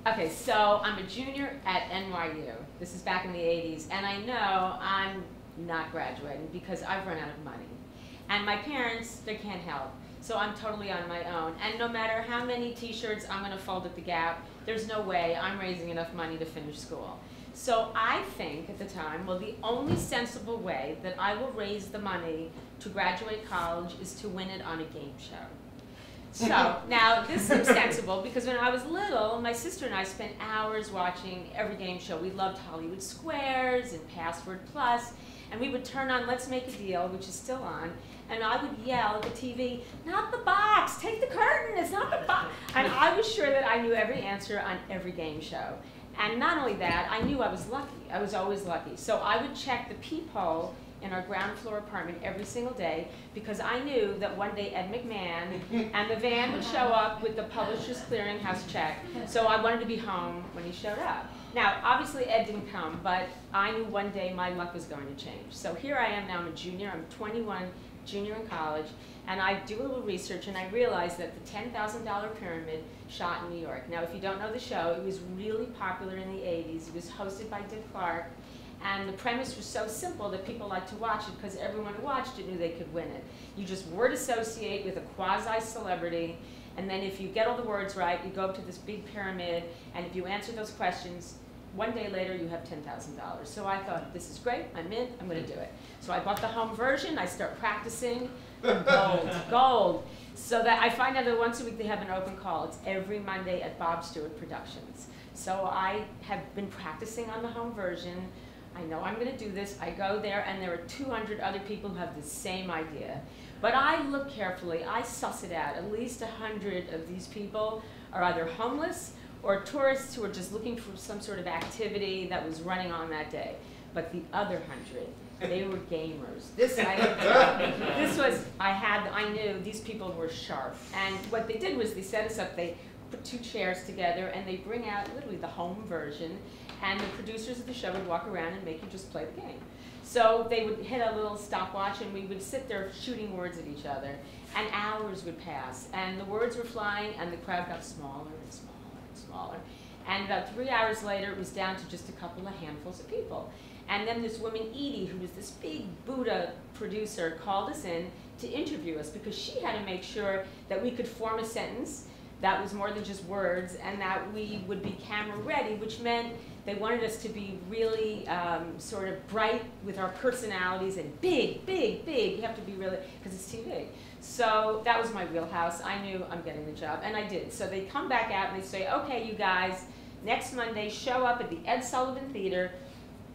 Okay, so I'm a junior at NYU. This is back in the 80s, and I know I'm not graduating because I've run out of money. And my parents, they can't help. So I'm totally on my own. And no matter how many t-shirts I'm gonna fold at the Gap, there's no way I'm raising enough money to finish school. So I think at the time, well, the only sensible way that I will raise the money to graduate college is to win it on a game show. So now this seems sensible because when I was little, my sister and I spent hours watching every game show. We loved Hollywood Squares and Password Plus, and we would turn on Let's Make a Deal, which is still on, and I would yell at the TV, "Not the box, take the curtain, it's not the box." And I was sure that I knew every answer on every game show. And not only that, I knew I was lucky. I was always lucky. So I would check the peephole in our ground floor apartment every single day because I knew that one day Ed McMahon and the van would show up with the Publishers Clearinghouse check. So I wanted to be home when he showed up. Now, obviously Ed didn't come, but I knew one day my luck was going to change. So here I am now, I'm a junior, I'm 21, junior in college, and I do a little research and I realized that the $10,000 pyramid shot in New York. Now, if you don't know the show, it was really popular in the 80s. It was hosted by Dick Clark. And the premise was so simple that people liked to watch it because everyone who watched it knew they could win it. You just word associate with a quasi-celebrity, and then if you get all the words right, you go up to this big pyramid, and if you answer those questions, one day later you have $10,000. So I thought, this is great, I'm in, I'm going to do it. So I bought the home version, I start practicing, gold, gold. So that I find out that once a week they have an open call. It's every Monday at Bob Stewart Productions. So I have been practicing on the home version. I know I'm going to do this. I go there, and there are 200 other people who have the same idea. But I look carefully. I suss it out. At least 100 of these people are either homeless or tourists who are just looking for some sort of activity that was running on that day. But the other 100, they were gamers. This I knew these people were sharp. And what they did was they set us up. They put 2 chairs together, and they bring out literally the home version. And the producers of the show would walk around and make you just play the game. So they would hit a little stopwatch, and we would sit there shooting words at each other. And hours would pass, and the words were flying, and the crowd got smaller and smaller and smaller. And about 3 hours later, it was down to just a couple of handfuls of people. And then this woman, Edie, who was this big Buddha producer, called us in to interview us because she had to make sure that we could form a sentence that was more than just words, and that we would be camera ready, which meant they wanted us to be really sort of bright with our personalities and big, big, big. You have to be really, because it's TV. So that was my wheelhouse. I knew I'm getting the job, and I did. So they come back out and they say, okay, you guys, next Monday, show up at the Ed Sullivan Theater,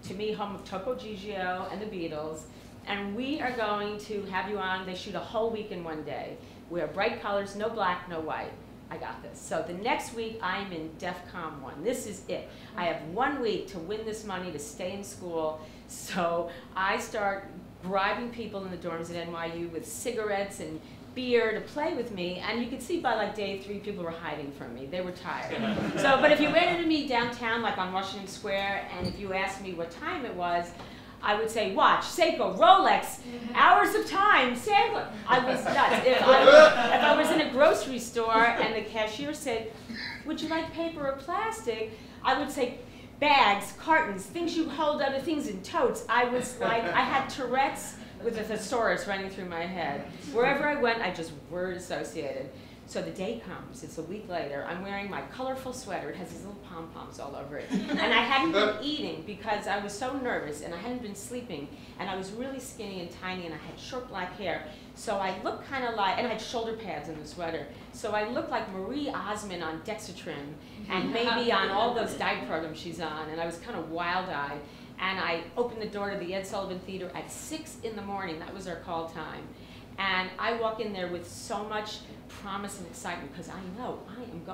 to me, home of Topo Gigio and the Beatles, and we are going to have you on. They shoot a whole week in one day. Wear bright colors, no black, no white. I got this. So the next week, I'm in DEFCON 1. This is it. I have 1 week to win this money to stay in school. So I start bribing people in the dorms at NYU with cigarettes and beer to play with me. And you could see by like day 3, people were hiding from me. They were tired. So, but if you ran into me downtown, like on Washington Square, and if you asked me what time it was, I would say, watch, Seiko, Rolex, hours of time, Seiko. I was nuts. If I was in a grocery store and the cashier said, would you like paper or plastic? I would say, bags, cartons, things you hold other things in totes. I was like, I had Tourette's with a thesaurus running through my head. Wherever I went, I just word associated. So the day comes, it's a week later, I'm wearing my colorful sweater, it has these little pom-poms all over it, and I hadn't been eating because I was so nervous, and I hadn't been sleeping, and I was really skinny and tiny, and I had short black hair, so I looked kind of like, and I had shoulder pads in the sweater, so I looked like Marie Osmond on Dexatrim, and maybe on all those diet programs she's on, and I was kind of wild-eyed, and I opened the door to the Ed Sullivan Theater at 6 in the morning, that was our call time. And I walk in there with so much promise and excitement because I know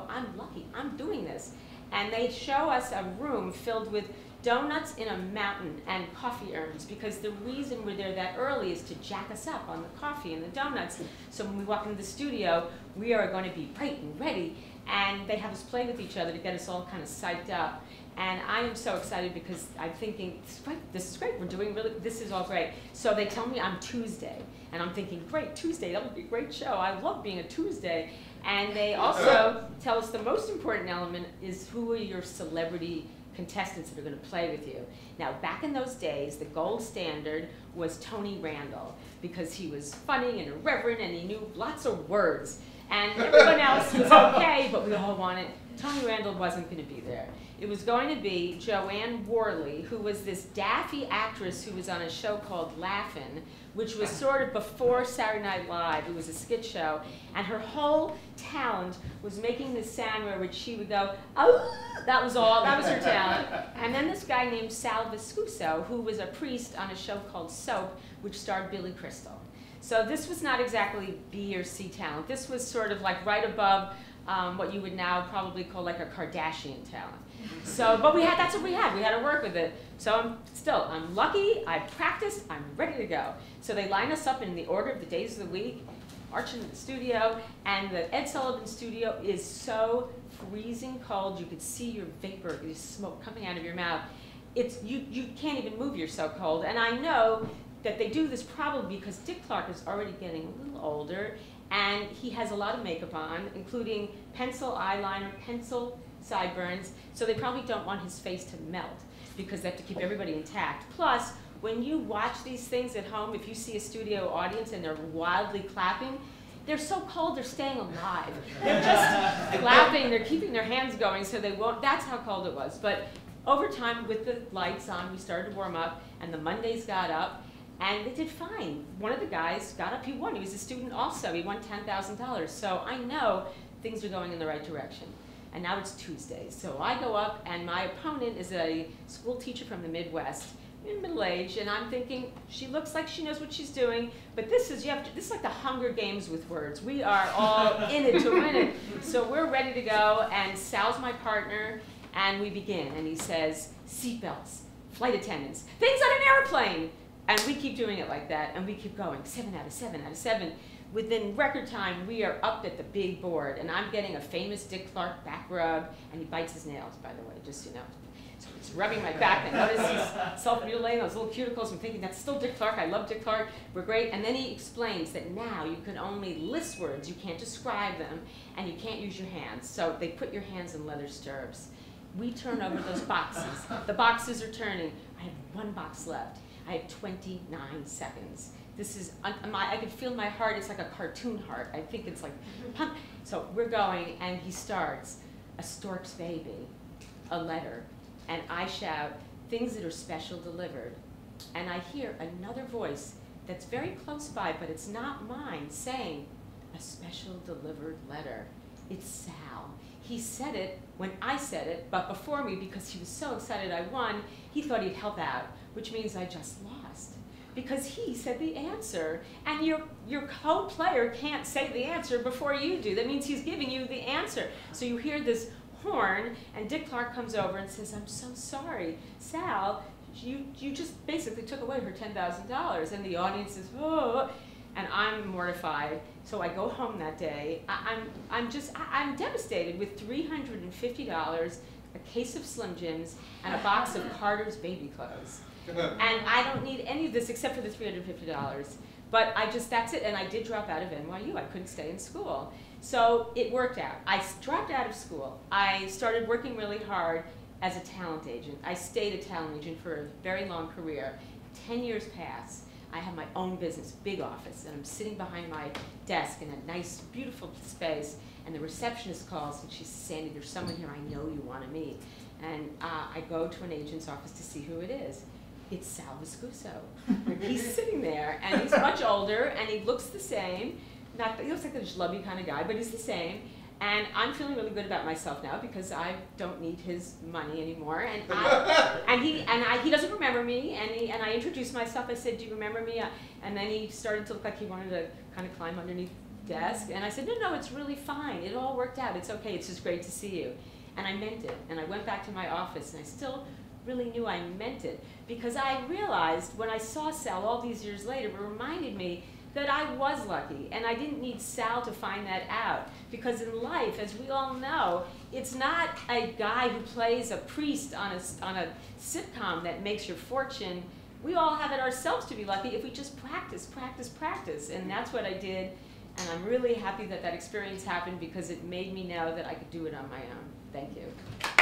I'm lucky, I'm doing this. And they show us a room filled with donuts in a mountain and coffee urns because the reason we're there that early is to jack us up on the coffee and the donuts. So when we walk into the studio, we are going to be bright and ready. and they have us play with each other to get us all kind of psyched up. And I am so excited because I'm thinking, this is great, we're doing really, this is all great. So they tell me I'm Tuesday, and I'm thinking, great, Tuesday, that would be a great show. I love being a Tuesday. And they also tell us the most important element is who are your celebrity contestants that are going to play with you. Now, back in those days, the gold standard was Tony Randall, because he was funny and irreverent and he knew lots of words. And everyone else was okay, but we all wanted, Tony Randall wasn't going to be there. It was going to be Joanne Worley, who was this daffy actress who was on a show called Laugh-In, which was sort of before Saturday Night Live. It was a skit show, and her whole talent was making this sound where she would go, oh, that was all, that was her talent. And then this guy named Sal Viscuso, who was a priest on a show called Soap, which starred Billy Crystal. So this was not exactly B or C talent. This was sort of like right above what you would now probably call like a Kardashian talent. So, but we had, that's what we had to work with it. So I'm lucky, I practiced, I'm ready to go. So they line us up in the order of the days of the week, march into the studio, and the Ed Sullivan studio is so freezing cold, you could see your vapor, your smoke coming out of your mouth. You can't even move, you're so cold. And I know that they do this probably because Dick Clark is already getting a little older, and he has a lot of makeup on, including pencil eyeliner, pencil sideburns, so they probably don't want his face to melt because they have to keep everybody intact. Plus, when you watch these things at home, if you see a studio audience and they're wildly clapping, they're so cold they're staying alive. They're just clapping, they're keeping their hands going so they won't, that's how cold it was. But over time, with the lights on, we started to warm up, and the Mondays got up, and they did fine. One of the guys got up, he won. He was a student also, he won $10,000. So I know things are going in the right direction. And now it's Tuesdays. So I go up, and my opponent is a school teacher from the Midwest, in middle age, and I'm thinking, she looks like she knows what she's doing, but this is like the Hunger Games with words. We are all in it to win it. So we're ready to go, and Sal's my partner, and we begin. And he says, seatbelts, flight attendants, things on an airplane. And we keep doing it like that, and we keep going, 7 out of 7 out of 7. Within record time, we are up at the big board, and I'm getting a famous Dick Clark back rub, and he bites his nails, by the way, just so you know. So he's rubbing my back, and I notice he's self-mutilating those little cuticles. I'm thinking, that's still Dick Clark, I love Dick Clark, we're great. And then he explains that now you can only list words, you can't describe them, and you can't use your hands. So they put your hands in leather stirrups. We turn over those boxes. The boxes are turning. I have one box left. I have 29 seconds. This is, I can feel my heart, it's like a cartoon heart. I think it's like, pump. So we're going, and he starts, a stork's baby, a letter, and I shout, things that are special delivered. And I hear another voice that's very close by, but it's not mine, saying, a special delivered letter. It's Sal. He said it when I said it, but before me, because he was so excited I won, he thought he'd help out, which means I just lost. Because he said the answer, and your co-player can't say the answer before you do. That means he's giving you the answer. So you hear this horn, and Dick Clark comes over and says, I'm so sorry, Sal, you just basically took away her $10,000. And the audience is, oh, and I'm mortified. So I go home that day. I'm devastated with $350, a case of Slim Jims, and a box of Carter's baby clothes. And I don't need any of this except for the $350. But that's it, and I did drop out of NYU. I couldn't stay in school. So it worked out. I dropped out of school. I started working really hard as a talent agent. I stayed a talent agent for a very long career. 10 years passed. I have my own business, big office, and I'm sitting behind my desk in a nice, beautiful space, and the receptionist calls, and she says, Sandy, there's someone here I know you want to meet. And I go to an agent's office to see who it is. It's Sal Viscuso. He's sitting there, and he's much older, and he looks the same. He looks like a schlubby kind of guy, but he's the same. And I'm feeling really good about myself now because I don't need his money anymore. And he doesn't remember me. And I introduced myself. I said, "Do you remember me?" And then he started to look like he wanted to kind of climb underneath the desk. And I said, "No, it's really fine. It all worked out. It's okay. It's just great to see you." And I meant it. And I went back to my office, and I still really knew I meant it because I realized when I saw Sal all these years later, it reminded me that I was lucky, and I didn't need Sal to find that out. Because in life, as we all know, it's not a guy who plays a priest on a sitcom that makes your fortune. We all have it ourselves to be lucky if we just practice, practice, practice. And that's what I did, and I'm really happy that that experience happened because it made me know that I could do it on my own. Thank you.